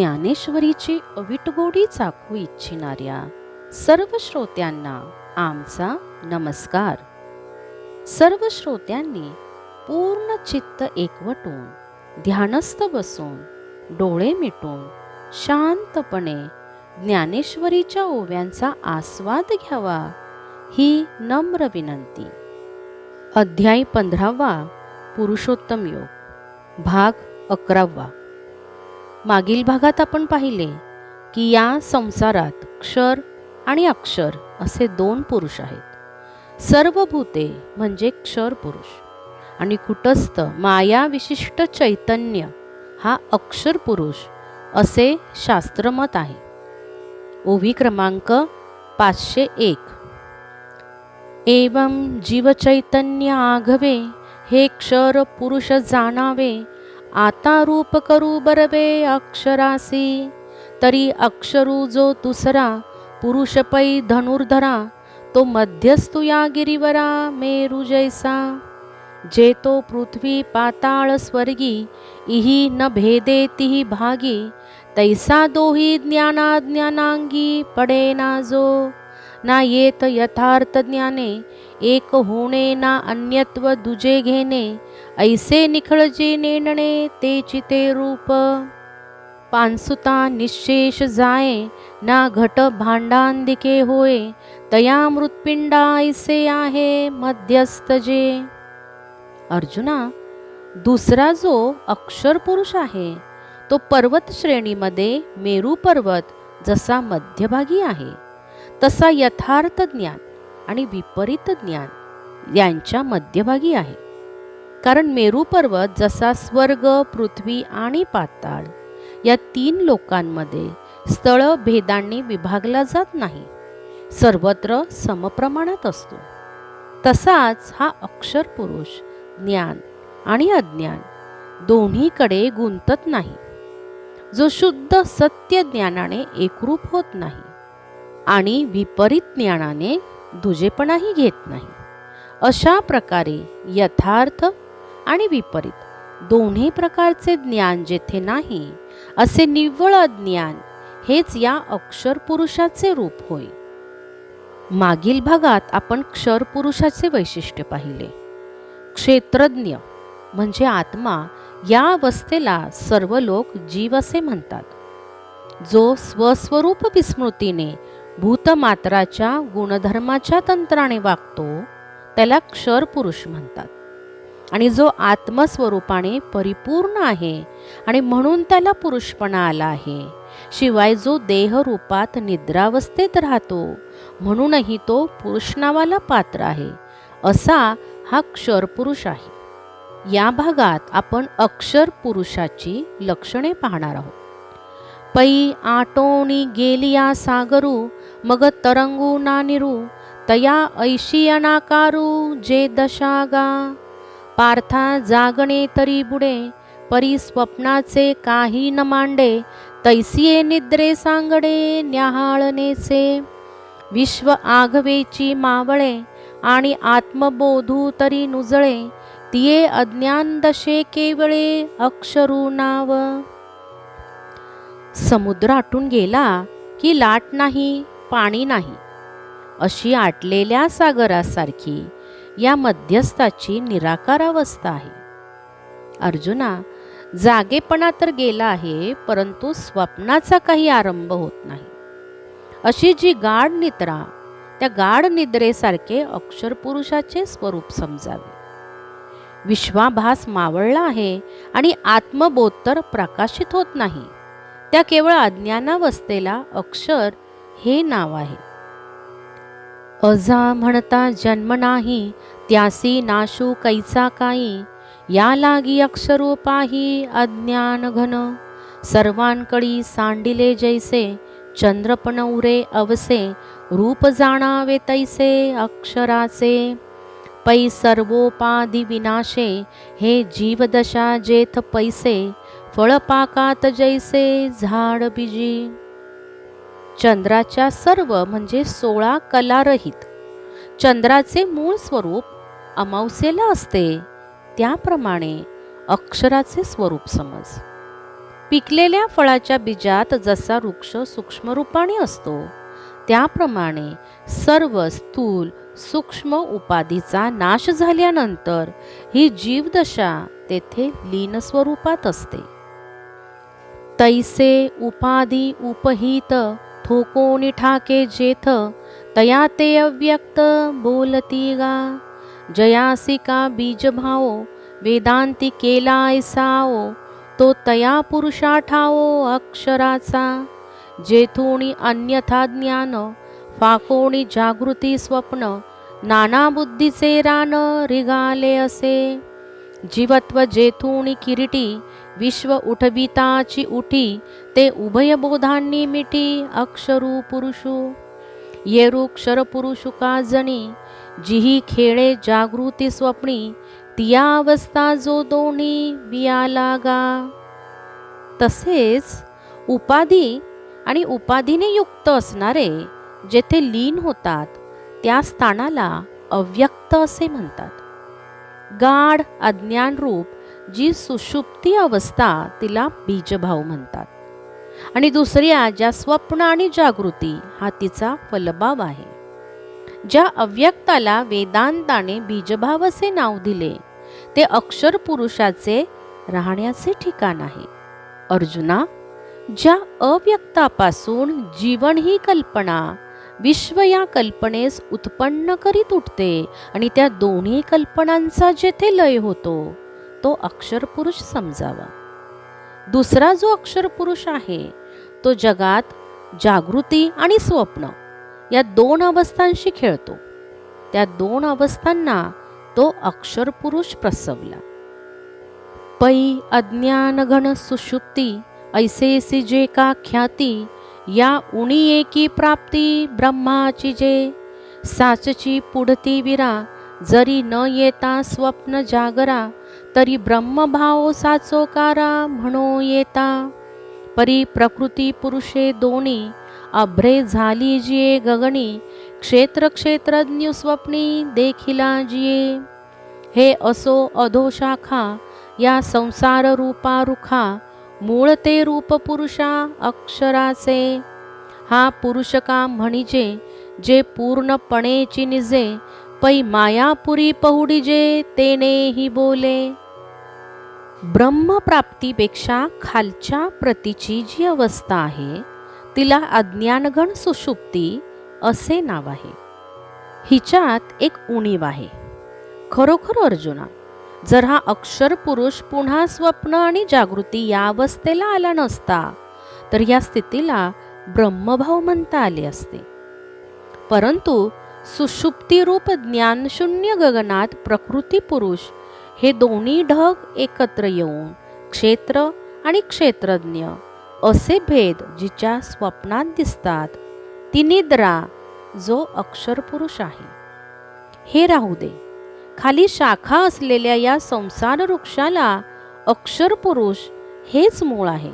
ज्ञानेश्वरीची अविटगोडी चाखू इच्छिणाऱ्या सर्व श्रोत्यांना आमचा नमस्कार. सर्व श्रोत्यांनी पूर्ण चित्त एकवटून ध्यानस्थ बसून डोळे मिटून शांतपणे ज्ञानेश्वरीच्या ओव्यांचा आस्वाद घ्यावा ही नम्र विनंती. अध्याय 15वा पुरुषोत्तम योग, भाग 11वा. मागील भागात आपण पाहिले की या संसारात क्षर आणि अक्षर असे दोन पुरुष आहेत. सर्व भूते म्हणजे क्षर पुरुष आणि कुटस्थ माया विशिष्ट चैतन्य हा अक्षर पुरुष असे शास्त्रमत आहे. ओवी क्रमांक 501. एवं जीवचैतन्य आघवे हे क्षर पुरुष जाणावे, आता रूप करू बरवे अक्षरासी, तरी अक्षरू जो दुसरा पुरुष पै धनुर्धरा, तो मध्यस्थु या गिरीवरा मेरु जैसा. जे तो पृथ्वी पाताळ स्वर्गी इही न भेदे तिही भागी, तैसा दोही ज्ञानाज्ञानांगी पडे ना जो. ना येत यथार्थ ज्ञाने एक होणे, ना अन्यत्व दुजे घेणे, ऐसे निखळजे नेणणे ते चिते रूप. पानसुता निशेष जाये, ना घट भांडांदिके होय, तया मृत्पिंडा ऐसे आहे मध्यस्थ जे. अर्जुना, दुसरा जो अक्षर पुरुष आहे तो पर्वत श्रेणीमध्ये मेरू पर्वत जसा मध्यभागी आहे, तसा यथार्थ ज्ञान आणि विपरीत ज्ञान यांच्या मध्यभागी आहे. कारण मेरू पर्वत जसा स्वर्ग, पृथ्वी आणि पाताळ या तीन लोकांमध्ये स्थळ भेदांनी विभागला जात नाही, सर्वत्र समप्रमाणात असतो. तसाच हा अक्षर पुरुष ज्ञान आणि अज्ञान दोन्हीकडे गुंतत नाही, जो शुद्ध सत्य ज्ञानाने एकरूप होत नाही आणि विपरीत ज्ञानाने दुजेपणाही घेत नाही. अशा प्रकारे यथार्थ आणि विपरीत दोन्ही प्रकारचे ज्ञान जेथे नाही, असे निव्वळ अज्ञान हेच या अक्षर पुरुषाचे रूप होय. मागील भागात आपण क्षर पुरुषाचे वैशिष्ट्य पाहिले. क्षेत्रज्ञ म्हणजे आत्मा या अवस्थेला सर्व लोक जीव असे म्हणतात. जो स्वस्वरूप विस्मृतीने भूतमात्राच्या गुणधर्माच्या तंत्राने वागतो त्याला क्षर पुरुष म्हणतात. आणि जो आत्मस्वरूपाने परिपूर्ण आहे आणि म्हणून त्याला पुरुषपणा आला आहे, शिवाय जो देहरूपात निद्रावस्थेत राहतो म्हणूनही तो पुरुष नावाला पात्र आहे, असा हा क्षर पुरुष आहे. या भागात आपण अक्षर पुरुषाची लक्षणे पाहणार आहोत. पै आटोणी गेलिया सागरू, मग तरंगू ना निरू, तया ऐशी अनाकारू जे दशागा. पार्था जागणे तरी बुडे, परी स्वप्नाचे काही न मांडे, तैसिये निद्रे सांगडे न्याहाळणेचे. विश्व आघवेची मावळे आणि आत्मबोधू तरी नुजळे, तिये अज्ञान दशे केवळे अक्षरू नाव. समुद्र आटून गेला की लाट नाही, पाणी नाही, अशी आटलेल्या सागरासारखी या मध्यस्थाची निराकार अवस्था आहे. अर्जुना, जागेपणा तर गेला आहे, परंतु स्वप्नाचा काही आरंभ होत नाही. अशी जी गाढ निद्रा, त्या गाढ निद्रेसारखे अक्षर पुरुषाचे स्वरूप समजावे. विश्वाभास मावळला आहे आणि आत्मबोध तर प्रकाशित होत नाही, त्या केवळ अज्ञानावस्थेला अक्षर हे नाव आहे. अजा म्हणता जन्म नाही, त्यासी नाशू कैचा काही, या लागी अक्षरोपाही अज्ञान घन. सर्वांकडी सांडिले जैसे, चंद्रपण उरे अवसे, रूप जाणावे तैसे अक्षराचे. पै सर्वोपाधी विनाशे, हे जीवदशा जेथ पैसे, फळपाकात जैसे झाड बिजी. चंद्राच्या सर्व म्हणजे 16 कलारहित चंद्राचे मूळ स्वरूप अमावस्येला असते, त्याप्रमाणे अक्षराचे स्वरूप समज. पिकलेल्या फळाच्या बीजात जसा वृक्ष सूक्ष्म रूपाने असतो, त्याप्रमाणे सर्व स्थूल सूक्ष्म उपाधीचा नाश झाल्यानंतर ही जीवदशा तेथे लीन स्वरूपात असते. तैसे उपाधी उपहित थोकोनी ठाके जेथ, तया ते अव्यक्त बोलती गा. जयासी का बीज भावो वेदांती केला ऐसाओ, तो तया पुरुषा ठावो अक्षराचा. जेथुनी अन्यथा ज्ञान फाकोणी जागृती स्वप्न, नाना बुद्धीचे रान रिगाले असे. जीवत्व जेथुनी किरीटी विश्व उठविताची उठी, ते उभय बोधांनी मिठी अक्षरू पुरुषू. येरू क्षर पुरुषु का जणी, जिही खेळे जागृती स्वप्नी, तिया अवस्था जो दोन्ही बियाला गा. तसेच उपाधी आणि उपाधीने युक्त असणारे जेथे लीन होतात, त्या स्थानाला अव्यक्त असे म्हणतात. गाढ अज्ञानरूप जी सुषुप्ती अवस्था तिला बीजभाव म्हणतात, आणि दुसऱ्या ज्या स्वप्न आणि जागृती हा तिचा फलभाव आहे. ज्या अव्यक्ताला वेदांताने बीजभाव असे नाव दिले, ते अक्षर पुरुषाचे राहण्याचे ठिकाण आहे. अर्जुना, ज्या अव्यक्तापासून जीवन ही कल्पना विश्व या कल्पनेस उत्पन्न करीत उठते, आणि त्या दोन्ही कल्पनांचा जेथे लय होतो, तो अक्षर पुरुष समजावा. दुसरा जो अक्षर पुरुष आहे, तो जगात जागृती आणि स्वप्न या दोन अवस्थांशी खेळतो. त्या दोन अवस्थांना तो अक्षर पुरुष प्रसवला. पै अज्ञान घन सुषुप्ती, ऐसेसी जे का ख्याती, या उणी एकी प्राप्ती ब्रह्माची जे. साचची पुढती विरा, जरी न येता स्वप्न जागरा, तरी ब्रह्मभाव साचोकारा म्हणो येता. परी प्रकृती पुरुषे दोन्ही, अभ्रे झाली जिये गगनी, क्षेत्र क्षेत्रज्ञ स्वप्नी देखिला जिये. हे असो अधोशाखा, या संसार रूपा रुखा, मूळ ते रूप पुरुषा अक्षराचे. हा पुरुष का म्हणिजे, जे पूर्णपणे निजे, पै मायापुरी पहुडीजे तेनेही बोले. ब्रह्मप्राप्तीपेक्षा खालच्या प्रतीची जी अवस्था आहे, तिला अज्ञानघन सुषुप्ती असे नाव आहे. हिच्यात एक उणीव आहे. खरोखर अर्जुना, जर हा अक्षर पुरुष पुन्हा स्वप्न आणि जागृती या अवस्थेला आला नसता, तर या स्थितीला ब्रह्मभाव म्हणता आले असते. परंतु सुषुप्तीरूप ज्ञानशून्य गगनात प्रकृती पुरुष हे दोन्ही ढग एकत्र येऊन क्षेत्र आणि क्षेत्रज्ञ असे भेद जिच्या स्वप्नात दिसतात, ती निद्रा जो अक्षर पुरुष आहे. हे राहू दे, खाली शाखा असलेल्या या संसार वृक्षाला अक्षर पुरुष हेच मूळ आहे.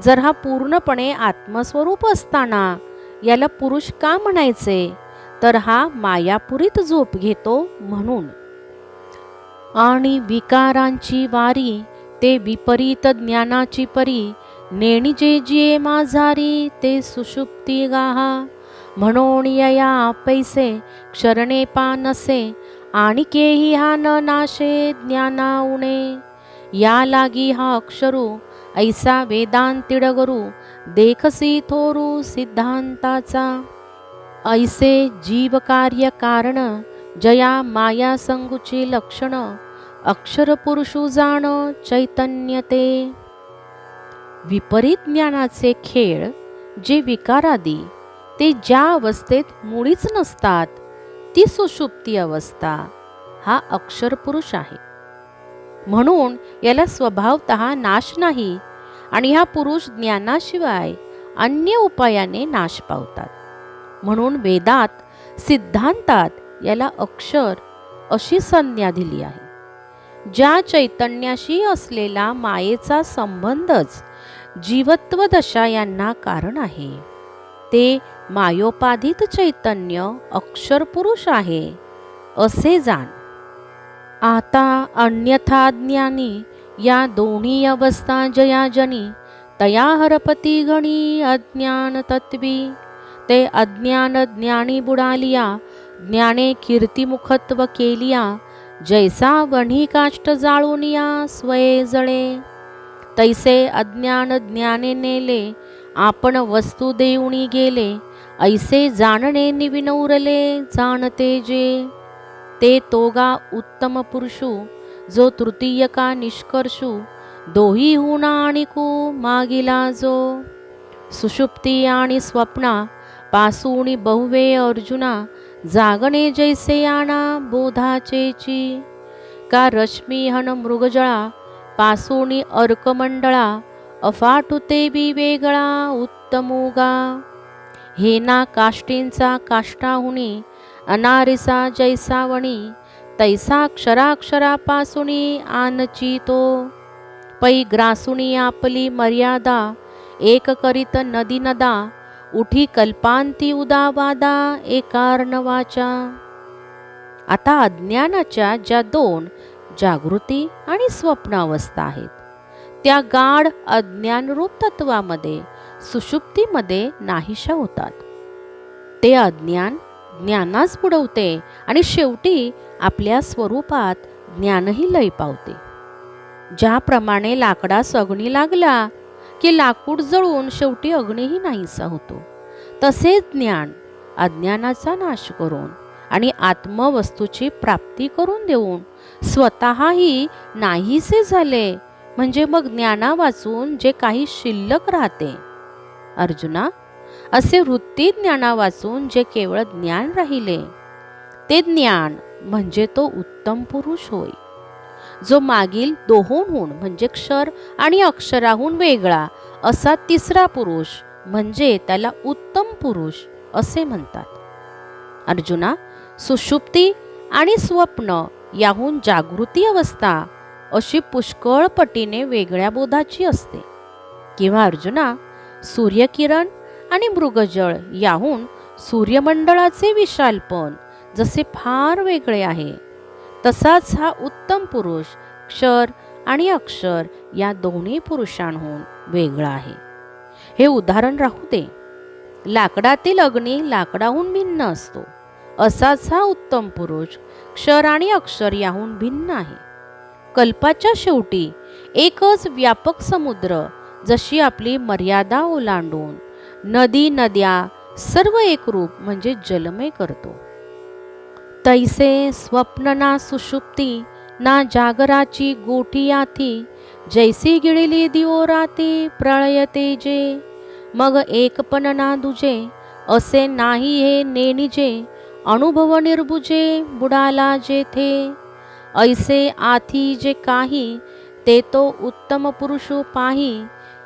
जर हा पूर्णपणे आत्मस्वरूप असताना याला पुरुष का म्हणायचे, तर हा मायापुरीत झोप घेतो म्हणून. आणि विकारांची वारी, ते विपरीत ज्ञानाची परी, नेणी जे जिये माझारी, ते सुषुप्ती गाहा. म्हणून या पैसे क्षरणे पानसे, आणि केही हा न नाशे ज्ञाना उणे. या लागी हा अक्षरू, ऐसा वेदांतिडगरू, देखसी थोरू सिद्धांताचा. ऐसे जीव कार्य कारण, जया माया संगुची लक्षण, अक्षर पुरुषू जाण चैतन्य ते. विपरीत ज्ञानाचे खेळ जे विकारादी, ते ज्या अवस्थेत मुळीच नसतात, ती सुषुप्ती अवस्था हा अक्षर पुरुष आहे. म्हणून याला स्वभावतः नाश नाही, आणि हा पुरुष ज्ञानाशिवाय अन्य उपायाने नाश पावतात. म्हणून वेदात सिद्धांतात याला अक्षर अशी संज्ञा दिली आहे. ज्या चैतन्याशी असलेला मायेचा संबंधच जीवत्व दशा यांना कारण आहे, ते मायोपाधित चैतन्य अक्षर पुरुष आहे असे जाण. आता अन्यथा ज्ञानी, या दोन्ही अवस्था जयाजनी, तया हरपती गणी अज्ञान तत्वी, ते अज्ञान ज्ञानी बुडालिया, ज्ञाने कीर्तिमुखत्व केलिया, जैसा वणी काष्ट जाळूनिया स्वये जळे, तैसे अज्ञान ज्ञाने नेले, आपण वस्तू देऊनी गेले, ऐसे जाणणे निविनवरले जाणते जे, ते तोगा उत्तम पुरुषू, जो तृतीय का निष्कर्षू, दोही हुना आणिकू मागिला जो, सुषुप्ती आणि स्वप्ना पासूनी बहुवे अर्जुना, जागणे जैसे आना बोधाचेची, का रश्मी हन मृगजळा पासूनी अर्कमंडळा, अफाटुते बी वेगळा उत्तमोगा, हे ना काष्टींचा काष्टाहुनी, अनारिसा जैसावणी, तैसा क्षराक्षरापासूनी आनची तो, पै ग्रासुनी आपली मर्यादा, एक करीत नदी नदा, उठी कल्पांती उदावादा एकारनवाचा. आता अज्ञानाच्या ज्या दोन जागृती आणि स्वप्न अवस्था आहेत, त्या गाढ अज्ञानरूप तत्वामध्ये सुषुप्तीमध्ये नाहीशा होतात. ते अज्ञान ज्ञानास बुडवते आणि शेवटी आपल्या स्वरूपात ज्ञानही लय पावते. ज्याप्रमाणे लाकडास अग्नी लागला की लाकूड जळून शेवटी अग्नीही नाहीसा होतो, तसेच ज्ञान अज्ञानाचा नाश करून आणि आत्मवस्तूची प्राप्ती करून देऊन स्वतःही नाहीसे झाले, म्हणजे मग ज्ञाना वाचून जे काही शिल्लक राहते. अर्जुना, असे वृत्ती ज्ञाना वाचून जे केवळ ज्ञान राहिले, ते ज्ञान म्हणजे तो उत्तम पुरुष होय, जो मागील दोहोंहून म्हणजे क्षर आणि अक्षराहून वेगळा असा तिसरा पुरुष, म्हणजे त्याला उत्तम पुरुष असे म्हणतात. अर्जुना, सुषुप्ती आणि स्वप्न याहून जागृती अवस्था अशी पुष्कळ पटीने वेगळ्या बोधाची असते. किंवा अर्जुना, सूर्यकिरण आणि मृगजळ याहून सूर्यमंडळाचे विशालपण जसे फार वेगळे आहे, तसाच हा उत्तम पुरुष क्षर आणि अक्षर या दोन्ही पुरुषांहून वेगळा आहे. हे उदाहरण राहू दे. लाकडातील अग्नी लाकडाहून भिन्न असतो, असाच हा उत्तम पुरुष क्षर आणि अक्षर याहून भिन्न आहे. कल्पाच्या शेवटी एकच व्यापक समुद्र जशी आपली मर्यादा ओलांडून नदी नद्या सर्व एकरूप म्हणजे जलमय करतो, तैसे स्वप्न ना सुषुप्ती ना जागराची गोठी याती, जैसी गिळली दिओ राती प्रळयते जे, मग एकपण ना दुजे, असे नाही हे नेनिजे, अनुभव निर्बुजे बुडाला जेथे, ऐसे आथी जे काही, ते तो उत्तम पुरुषो पाही,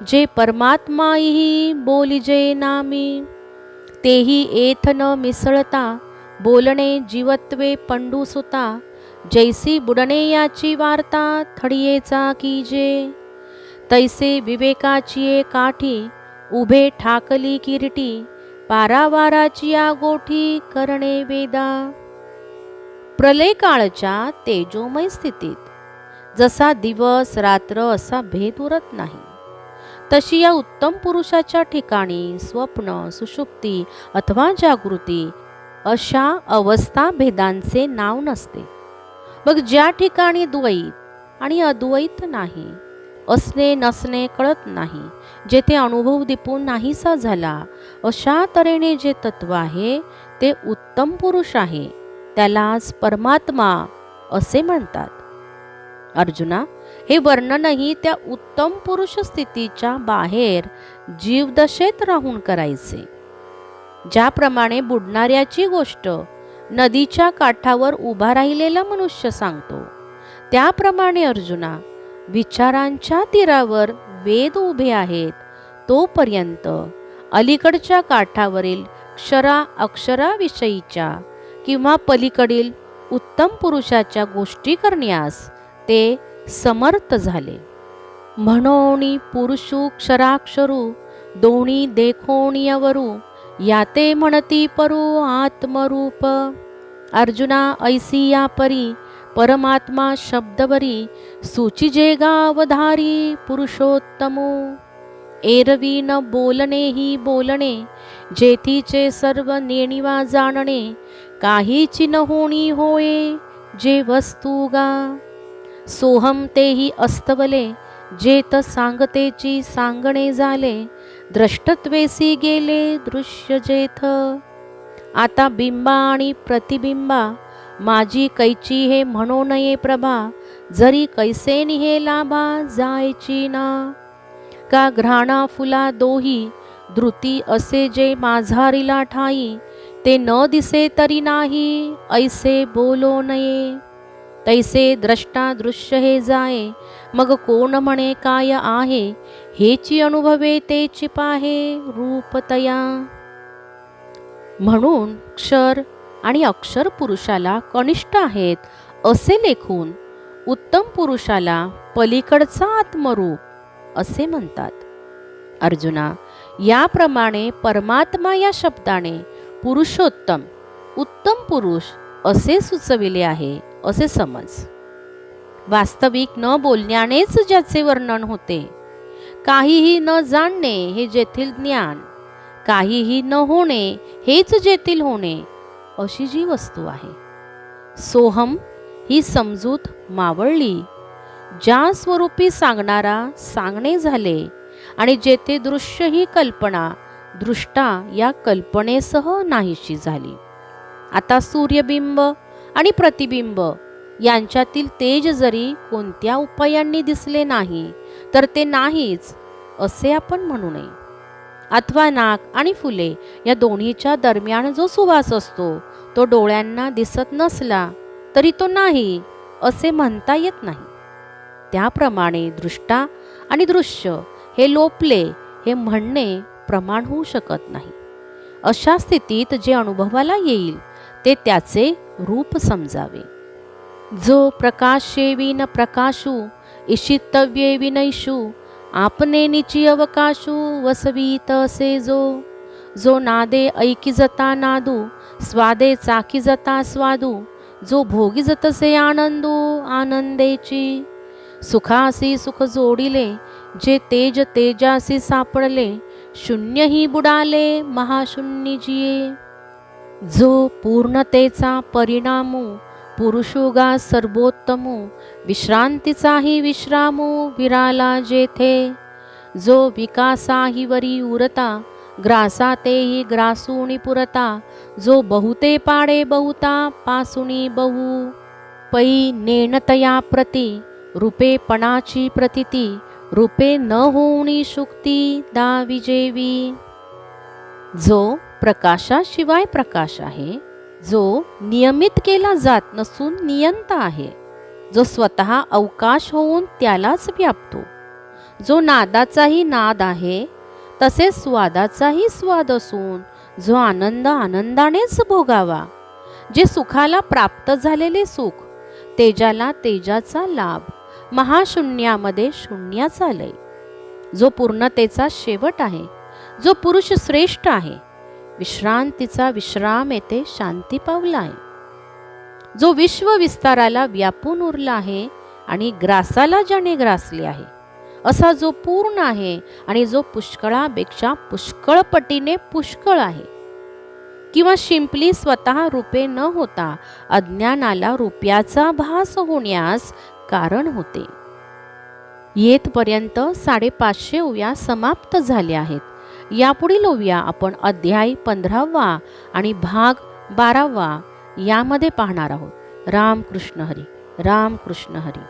जे परमात्माही बोलिजे नामी, तेही एथ न मिसळता, बोलणे जीवत्वे पंडुसुता, जैसी बुडणे याची वार्ता थडियेचा कीजे, तैसे विवेकाची काठी, उभे ठाकली किरीटी, पारावाराची या गोठी करणे वेदा. प्रलय काळच्या तेजोमय स्थितीत जसा दिवस रात्र असा भेद उरत नाही, तशी या उत्तम पुरुषाच्या ठिकाणी स्वप्न, सुषुप्ती अथवा जागृती अशा अवस्था भेदांचे नाव नसते. मग ज्या ठिकाणी द्वैत आणि अद्वैत नाही, असणे नसणे कळत नाही, जेथे अनुभव दिपून नाहीसा झाला, अशा तऱ्हेने जे तत्व आहे ते उत्तम पुरुष आहे, त्यालाच परमात्मा असे म्हणतात. अर्जुना, हे वर्णनही त्या उत्तम पुरुष स्थितीच्या बाहेर जीवदशेत राहून करायचे. ज्याप्रमाणे बुडणाऱ्याची गोष्ट नदीच्या काठावर उभा राहिलेला मनुष्य सांगतो, त्याप्रमाणे अर्जुना, विचारांच्या तीरावर वेद उभे आहेत तोपर्यंत अलीकडच्या काठावरील क्षरा अक्षराविषयीच्या किंवा पलीकडील उत्तम पुरुषाच्या गोष्टी करण्यास ते समर्थ झाले. म्हणोनी पुरुषू क्षराक्षरू, दोन्ही देखोणीयवरू, याते म्हणती परू आत्मरूप. अर्जुना, ऐसी या परी परमात्मा शब्दवरी, सूची जे गावधारी पुरुषोत्तमो, एरवी न बोलणे ही बोलणे, जेथीचे सर्व नेणिवा जाणणे, काहीची न होणी होये जे वस्तू गा. सोहम तेही अस्तवले, जेत सांगतेची सांगणे झाले, द्रष्टत्वेसी गेले दृश्य जेथ. आता बिंबा आणि प्रतिबिंबा, माझी कैची हे म्हणू नये प्रभा, जरी कैसे निहे लाभा जायची ना. का घ्राणा फुला दोही, धृती असे जे माझारीला ठाई, ते न दिसे तरी नाही ऐसे बोलो नये. तैसे द्रष्टा दृश्य हे जाये, मग कोण म्हणे काय आहे, हेची अनुभवे तेची पाहे रूपतया. म्हणून क्षर आणि अक्षर पुरुषाला कनिष्ठ आहेत असे लेखून उत्तम पुरुषाला पलीकडचा आत्मरूप असे म्हणतात. अर्जुना, याप्रमाणे परमात्मा या शब्दाने पुरुषोत्तम, उत्तम पुरुष असे सुचविले आहे असे समज. वास्तविक न बोलण्यानेच ज्याचे वर्णन होते, काहीही न जाणणे हे जेथील ज्ञान, काहीही न होणे हेच जेथील होणे, अशी जी वस्तू आहे. सोहम ही समजूत मावळली, ज्या स्वरूपी सांगणारा सांगणे झाले, आणि जेथे दृश्य ही कल्पना दृष्टा या कल्पनेसह नाहीशी झाली. आता सूर्यबिंब आणि प्रतिबिंब यांच्यातील तेज जरी कोणत्या उपायांनी दिसले नाही, तर ते नाहीच असे आपण म्हणू नये. अथवा नाक आणि फुले या दोन्हीच्या दरम्यान जो सुवास असतो, तो डोळ्यांना दिसत नसला तरी तो नाही असे म्हणता येत नाही. त्याप्रमाणे दृष्टा आणि दृश्य हे लोपले हे म्हणणे प्रमाण होऊ शकत नाही. अशा स्थितीत जे अनुभवाला येईल ते त्याचे रूप समजावे. जो प्रकाशे विन प्रकाशू, इशितव्ये विनैषू, आपने निची अवकाशू वसवीत असे जो. जो नादे ऐकी जता नादू, स्वादे चाकी जता स्वादू, जो भोगी जतसे आनंदू आनंदेची. सुखासी सुख जोडिले, जे तेज तेजासी सापडले, शून्य ही बुडाले महाशून्य जिये. जो पूर्णतेचा परिणामू, पुरुषोगा सर्वोत्तमू, विश्रांतीचाही विश्रामू विराला जेथे. जो विकासाही वरी उरता, ग्रासा तेही ग्रासूनी पुरता, जो बहुते पाडे बहुता पासुनी बहु. पै नेणतया प्रती, रूपेपणाची प्रतीती, रूपे न होऊनी शुक्ती दाविजेवी. जो प्रकाशाशिवाय प्रकाश आहे, जो नियमित केला जात नसून नियंता आहे, जो स्वतः अवकाश होऊन त्यालाच व्यापतो, जो नादाचाही नाद आहे तसेच स्वादाचाही स्वाद असून जो आनंद आनंदानेच भोगावा, जे सुखाला प्राप्त झालेले सुख, तेजाला तेजाचा लाभ, महाशून्यामध्ये शून्याचा लय, जो पूर्णतेचा शेवट आहे, जो पुरुष श्रेष्ठ आहे, विश्रांतीचा विश्राम येथे शांती पावला आहे, जो विश्व विस्ताराला व्यापून उरला आहे आणि ग्रासाला ज्याने ग्रासले आहे, असा जो पूर्ण आहे आणि जो पुष्कळापेक्षा पुष्कळ पटीने पुष्कळ आहे, किंवा शिंपली स्वतः रूपे न होता अज्ञानाला रूप्याचा भास होण्यास कारण होते. येथपर्यंत 550 ओव्या समाप्त झाल्या आहेत. यापुढील ओव्या आपण अध्याय 15 आणि भाग 12 यामध्ये पाहणार आहोत. राम कृष्ण हरी, राम कृष्ण हरी.